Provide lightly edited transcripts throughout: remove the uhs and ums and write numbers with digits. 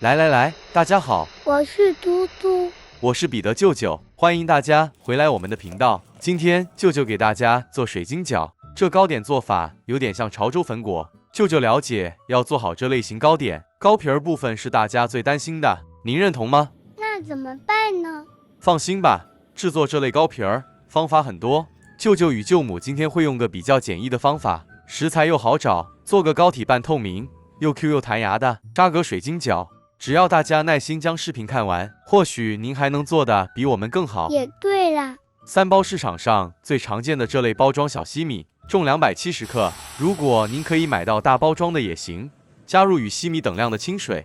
来，大家好，我是嘟嘟，我是彼得舅舅，欢迎大家回来我们的频道。今天舅舅给大家做水晶饺，这糕点做法有点像潮州粉果。舅舅了解，要做好这类型糕点，糕皮儿部分是大家最担心的，您认同吗？那怎么办呢？放心吧，制作这类糕皮儿方法很多，舅舅与舅母今天会用个比较简易的方法，食材又好找，做个膏体半透明又 Q 又弹牙的沙格水晶饺。只要大家耐心将视频看完，或许您还能做的比我们更好。也对啦，3包市场上最常见的这类包装小西米，重270克。如果您可以买到大包装的也行。加入与西米等量的清水，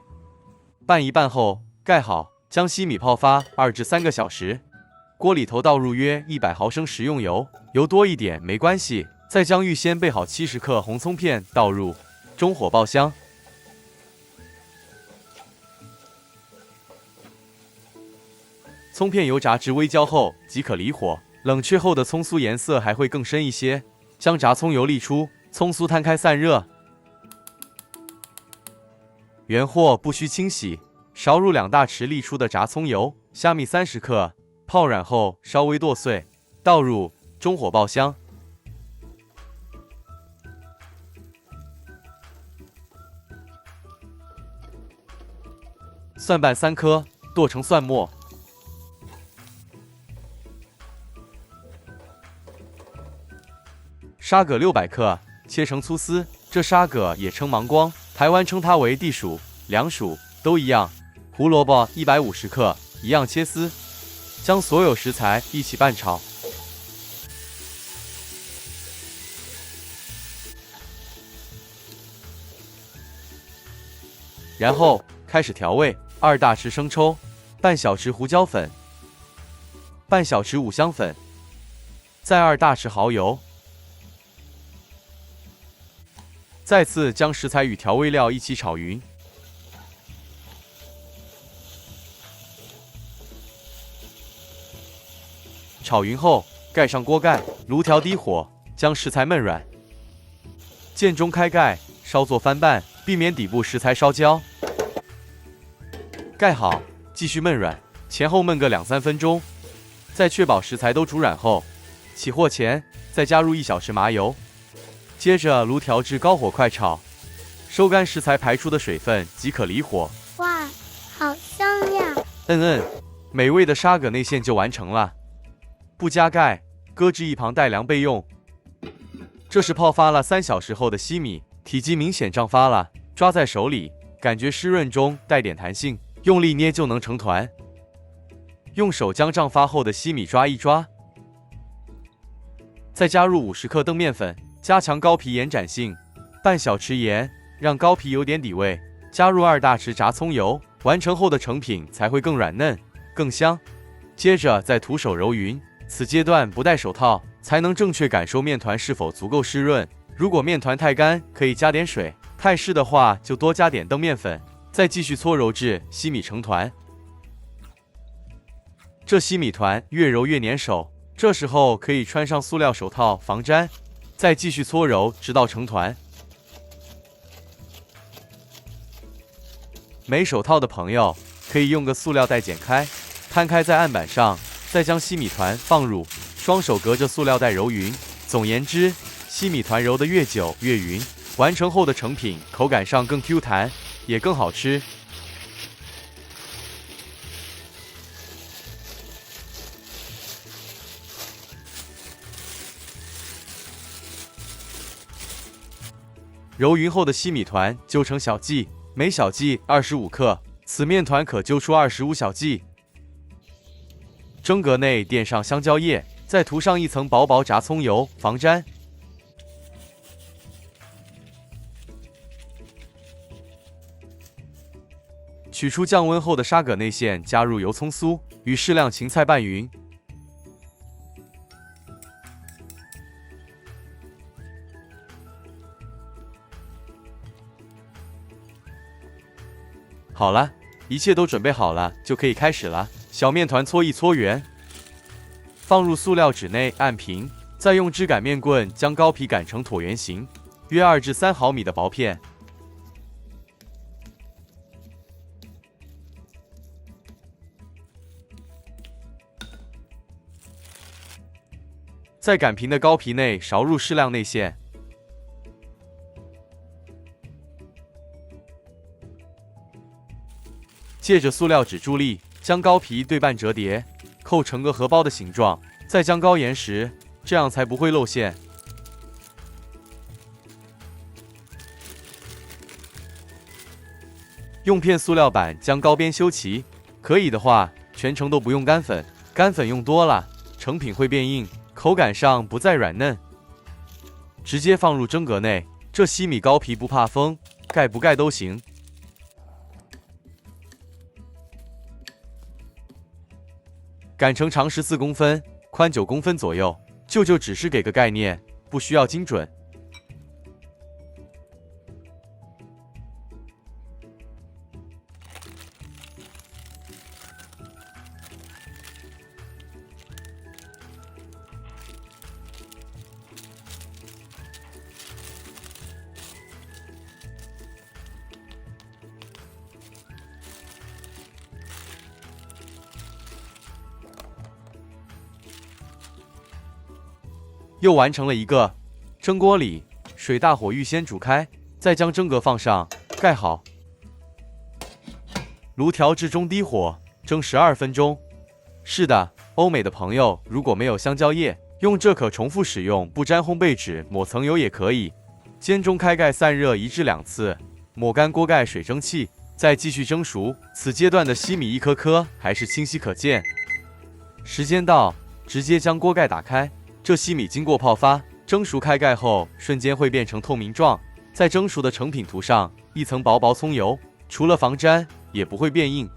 拌一拌后盖好，将西米泡发2至3个小时。锅里头倒入约100毫升食用油，油多一点没关系。再将预先备好70克红葱片倒入，中火爆香。葱片油炸至微焦后即可离火，冷却后的葱酥颜色还会更深一些。将炸葱油沥出，葱酥摊开散热。原货不需清洗，勺入2大匙沥出的炸葱油，虾米30克，泡软后稍微剁碎，倒入，中火爆香。蒜瓣3颗，剁成蒜末。沙葛600克，切成粗丝。这沙葛也称芒光，台湾称它为地薯、凉薯，都一样。胡萝卜150克，一样切丝。将所有食材一起拌炒。然后开始调味：2大匙生抽，半小匙胡椒粉，半小匙五香粉，再2大匙蚝油。再次将食材与调味料一起炒匀，炒匀后盖上锅盖，炉调低火，将食材焖软。间中开盖，稍作翻拌，避免底部食材烧焦。盖好，继续焖软，前后焖个2-3分钟。在确保食材都煮软后，起火前再加入1小匙麻油。接着炉调至高火快炒，收干食材排出的水分即可离火。哇，好香呀！美味的沙葛内馅就完成了。不加盖，搁置一旁待凉备用。这是泡发了3小时后的西米，体积明显胀发了，抓在手里感觉湿润中带点弹性，用力捏就能成团。用手将胀发后的西米抓一抓，再加入50克澄面粉。加强糕皮延展性，半小匙盐，让糕皮有点底味。加入2大匙炸葱油，完成后的成品才会更软嫩、更香。接着再徒手揉匀，此阶段不戴手套，才能正确感受面团是否足够湿润。如果面团太干，可以加点水；太湿的话，就多加点澄面粉。再继续搓揉至西米成团。这西米团越揉越粘手，这时候可以穿上塑料手套防粘。再继续搓揉，直到成团。没手套的朋友可以用个塑料袋剪开，摊开在案板上，再将西米团放入，双手隔着塑料袋揉匀。总言之，西米团揉得越久越匀，完成后的成品口感上更 Q 弹，也更好吃。揉匀后的西米团揪成小剂，每小剂25克，此面团可揪出25小剂。蒸格内垫上香蕉叶，再涂上一层薄薄炸葱油，防粘。取出降温后的沙葛内馅，加入油葱酥与适量芹菜拌匀。好了，一切都准备好了，就可以开始了。小面团搓一搓圆，放入塑料纸内按平，再用支擀面棍将糕皮擀成椭圆形，约2至3毫米的薄片。在擀平的糕皮内勺入适量内馅，借着塑料纸助力，将糕皮对半折叠，扣成个荷包的形状，再将糕延实，这样才不会露馅。用片塑料板将糕边修齐，可以的话，全程都不用干粉，干粉用多了，成品会变硬，口感上不再软嫩。直接放入蒸格内，这西米糕皮不怕风，盖不盖都行。擀成长14公分，宽9公分左右。舅舅只是给个概念，不需要精准。又完成了一个。蒸锅里，水大火预先煮开，再将蒸格放上，盖好。炉调至中低火，蒸12分钟。是的，欧美的朋友如果没有香蕉叶，用这可重复使用不粘烘焙纸抹层油也可以。煎中开盖散热1至2次，抹干锅盖水蒸气，再继续蒸熟。此阶段的西米一颗颗还是清晰可见。时间到，直接将锅盖打开。这西米经过泡发，蒸熟开盖后，瞬间会变成透明状。在蒸熟的成品涂上一层薄薄葱油，除了防粘，也不会变硬。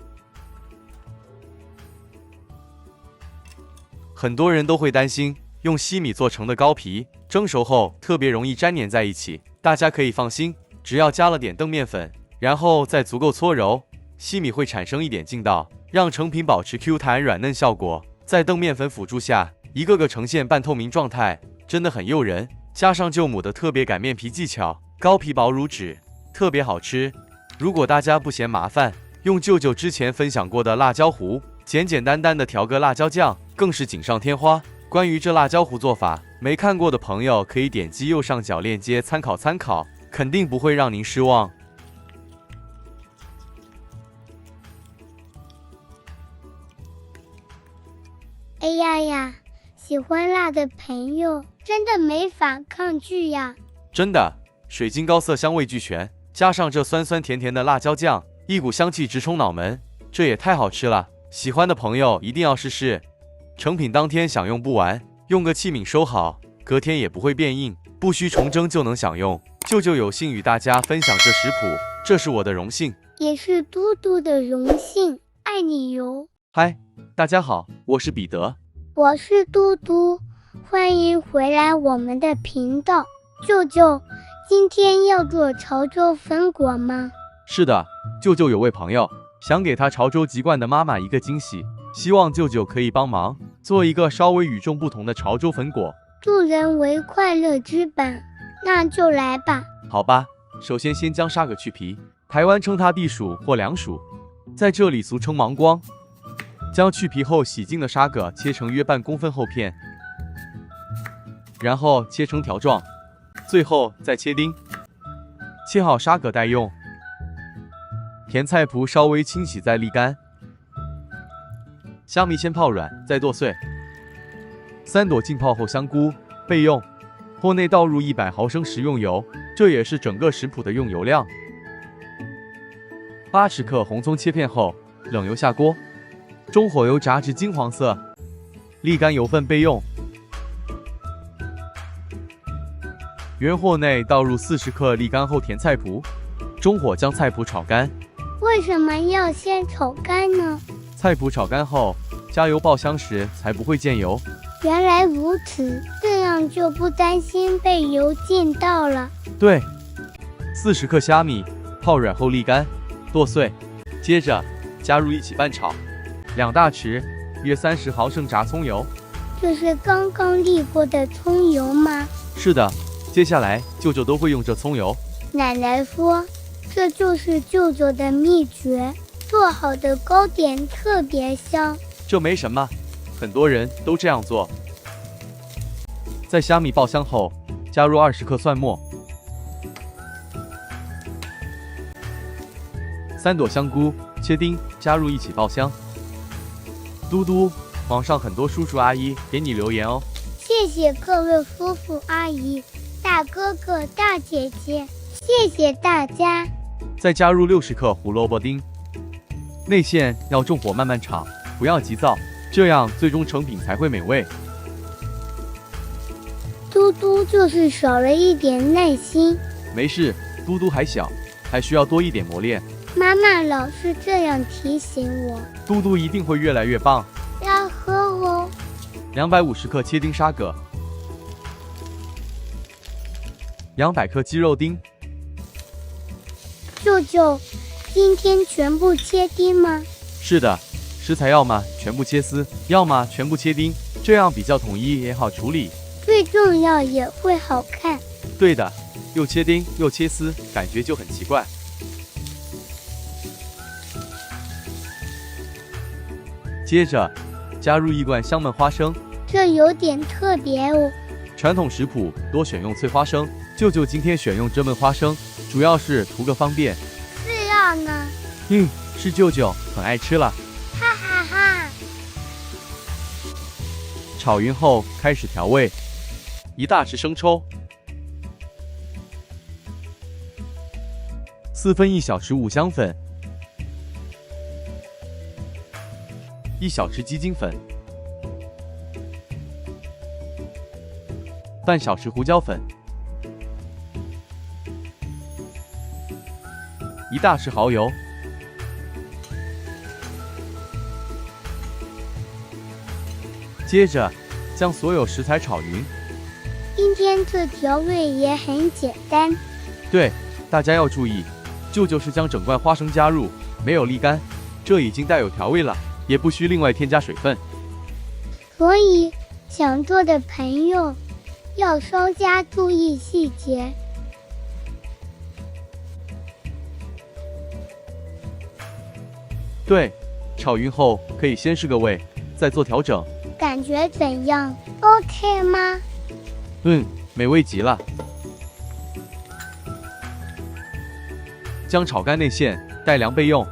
很多人都会担心，用西米做成的糕皮，蒸熟后特别容易粘黏在一起。大家可以放心，只要加了点澄面粉，然后再足够搓揉，西米会产生一点劲道，让成品保持 Q 弹软嫩效果。在澄面粉辅助下，一个个呈现半透明状态，真的很诱人。加上舅母的特别擀面皮技巧，糕皮薄如纸，特别好吃。如果大家不嫌麻烦，用舅舅之前分享过的辣椒糊，简简单单的调个辣椒酱，更是锦上添花。关于这辣椒糊做法，没看过的朋友可以点击右上角链接参考参考，肯定不会让您失望。哎呀呀，喜欢辣的朋友真的没法抗拒呀！真的，水晶糕色香味俱全，加上这酸酸甜甜的辣椒酱，一股香气直冲脑门，这也太好吃了。喜欢的朋友一定要试试。成品当天享用不完，用个器皿收好，隔天也不会变硬，不需重蒸就能享用。舅舅有幸与大家分享这食谱，这是我的荣幸，也是嘟嘟的荣幸，爱你哟！嗨，大家好，我是彼得，我是嘟嘟，欢迎回来我们的频道。舅舅，今天要做潮州粉果吗？是的，舅舅有位朋友想给他潮州籍贯的妈妈一个惊喜，希望舅舅可以帮忙做一个稍微与众不同的潮州粉果。助人为快乐之本，那就来吧。好吧，首先将沙葛去皮，台湾称它地薯或凉薯，在这里俗称芒光。将去皮后洗净的沙葛切成约半公分厚片，然后切成条状，最后再切丁。切好沙葛待用。甜菜脯稍微清洗再沥干。虾米先泡软，再剁碎。3朵浸泡后香菇备用。锅内倒入100毫升食用油，这也是整个食谱的用油量。80克红葱切片后，冷油下锅。中火油炸至金黄色，沥干油分备用。原锅内倒入40克沥干后甜菜脯，中火将菜脯炒干。为什么要先炒干呢？菜脯炒干后，加油爆香时才不会溅油。原来如此，这样就不担心被油浸到了。对，40克虾米泡软后沥干，剁碎，接着加入一起拌炒。2大匙约30毫升炸葱油，这是刚刚沥过的葱油吗？是的，接下来舅舅都会用这葱油。奶奶说，这就是舅舅的秘诀，做好的糕点特别香。这没什么，很多人都这样做。在虾米爆香后，加入20克蒜末，3朵香菇切丁，加入一起爆香。嘟嘟，网上很多叔叔阿姨给你留言哦，谢谢各位叔叔阿姨、大哥哥、大姐姐，谢谢大家。再加入60克胡萝卜丁，内馅要重火慢慢炒，不要急躁，这样最终成品才会美味。嘟嘟就是少了一点耐心，没事，嘟嘟还小，还需要多一点磨练。妈妈老是这样提醒我。嘟嘟一定会越来越棒。要喝哦。250克切丁沙葛，200克鸡肉丁。舅舅，今天全部切丁吗？是的，食材要么全部切丝，要么全部切丁，这样比较统一也好处理。最重要也会好看。对的，又切丁又切丝，感觉就很奇怪。接着加入1罐香焖花生，这有点特别哦。传统食谱多选用脆花生，舅舅今天选用这焖花生，主要是图个方便。饲料呢？是舅舅很爱吃了。哈哈哈。炒匀后开始调味，1大匙生抽，4分1小匙五香粉，1小匙鸡精粉，半小匙胡椒粉，1大匙蚝油，接着将所有食材炒匀。今天这调味也很简单。对，大家要注意，舅舅是将整罐花生加入，没有沥干，这已经带有调味了，也不需另外添加水分。所以想做的朋友要稍加注意细节。对，炒匀后可以先试个味，再做调整。感觉怎样 ？OK 吗？美味极了。将炒干内馅带凉备用。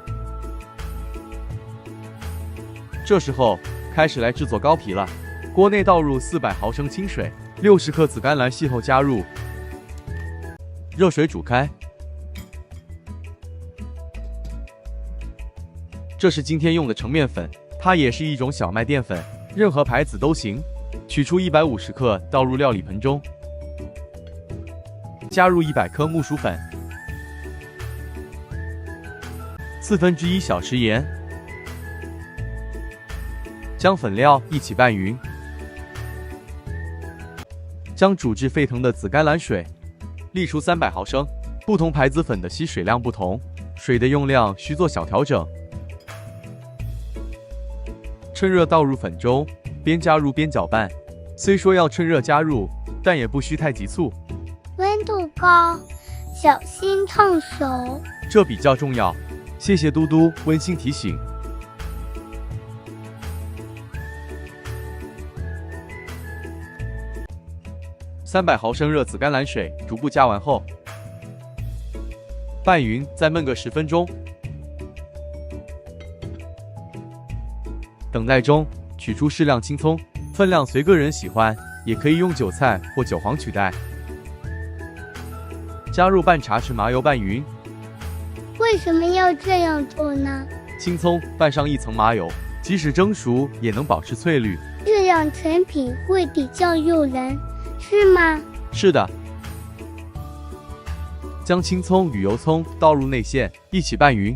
这时候开始来制作糕皮了。锅内倒入400毫升清水，60克紫甘蓝细后加入，热水煮开。这是今天用的成面粉，它也是一种小麦淀粉，任何牌子都行。取出150克，倒入料理盆中，加入100克木薯粉，1/4小匙盐，将粉料一起拌匀。将煮至沸腾的紫甘蓝水沥出300毫升，不同牌子粉的吸水量不同，水的用量需做小调整。趁热倒入粉中，边加入边搅拌。虽说要趁热加入，但也不需太急促。温度高，小心烫手。这比较重要。谢谢嘟嘟温馨提醒。300毫升热紫甘蓝水逐步加完后，拌匀，再焖个10分钟。等待中，取出适量青葱，分量随个人喜欢，也可以用韭菜或韭黄取代。加入半茶匙麻油拌匀。为什么要这样做呢？青葱拌上1层麻油，即使蒸熟也能保持翠绿，这样成品会比较诱人，是吗？是的。将青葱与油葱倒入内馅，一起拌匀。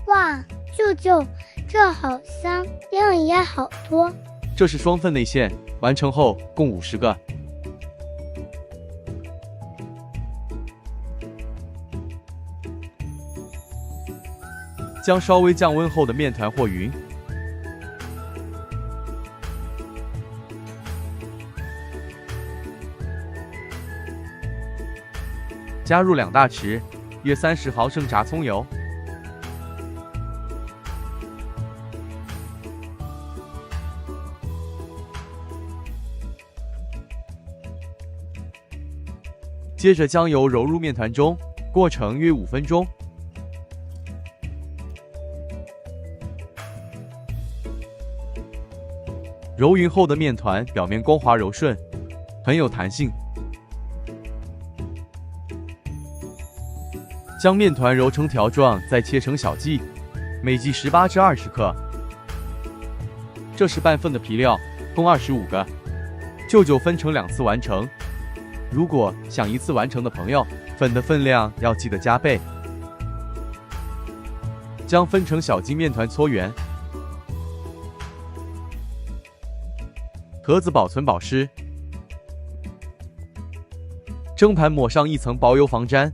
哇，舅舅，这好香，量也好多。这是双份内馅，完成后共50个。将稍微降温后的面团和匀，加入2大匙，约30毫升炸葱油，接着将油揉入面团中，过程约5分钟。揉匀后的面团表面光滑柔顺，很有弹性。将面团揉成条状，再切成小剂，每剂18至20克。这是半份的皮料，共25个。舅舅分成2次完成。如果想一次完成的朋友，粉的分量要记得加倍。将分成小剂面团搓圆，盒子保存保湿。蒸盘抹上一层薄油防粘。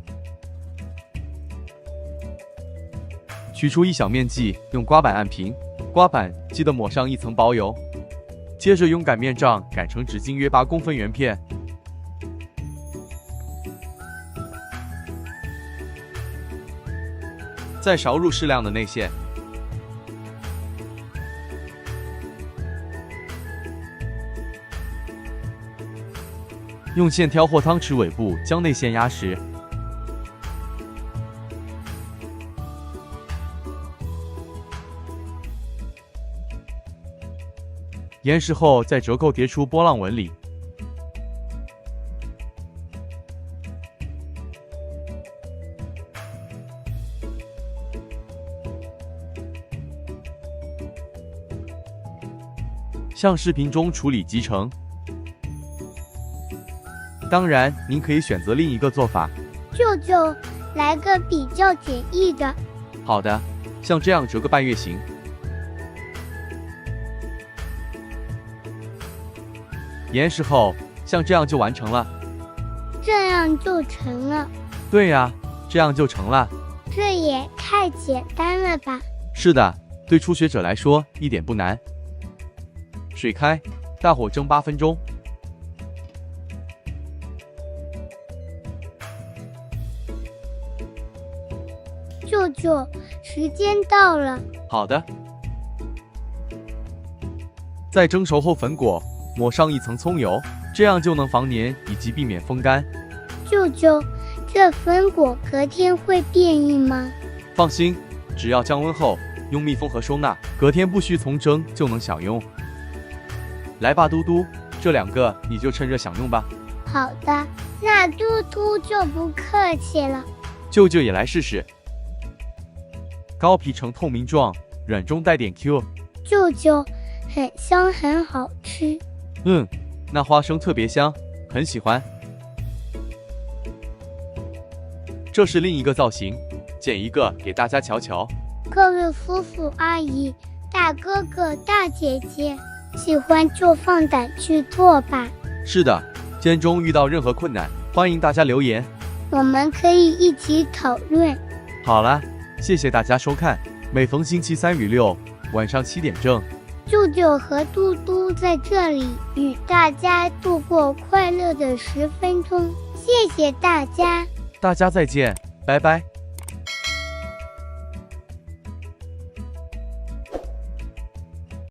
取出一小面剂，用刮板按平，刮板记得抹上一层薄油。接着用擀面杖擀成直径约8公分圆片。再勺入适量的内馅。用线挑或汤匙尾部将内馅压实。严实后再折扣叠出波浪纹理。像视频中处理即成。当然，您可以选择另一个做法。舅舅，来个比较简易的。好的，像这样折个半月形。严实后，像这样就完成了。这样就成了。对呀，这样就成了。这也太简单了吧？是的，对初学者来说一点不难。水开，大火蒸8分钟。舅舅，时间到了。好的。在蒸熟后粉果抹上一层葱油，这样就能防粘以及避免风干。舅舅，这粉果隔天会变硬吗？放心，只要降温后用密封盒收纳，隔天不需从蒸就能享用。来吧，嘟嘟，这2个你就趁热享用吧。好的，那嘟嘟就不客气了。舅舅也来试试。糕皮呈透明状，软中带点 Q。舅舅，很香，很好吃。那花生特别香，很喜欢。这是另一个造型，剪一个给大家瞧瞧。各位叔叔阿姨、大哥哥、大姐姐，喜欢就放胆去做吧。是的，煎中遇到任何困难，欢迎大家留言，我们可以一起讨论。好了，谢谢大家收看，每逢星期3与6晚上7点正，舅舅和嘟嘟在这里与大家度过快乐的10分钟，谢谢大家。大家再见，拜拜。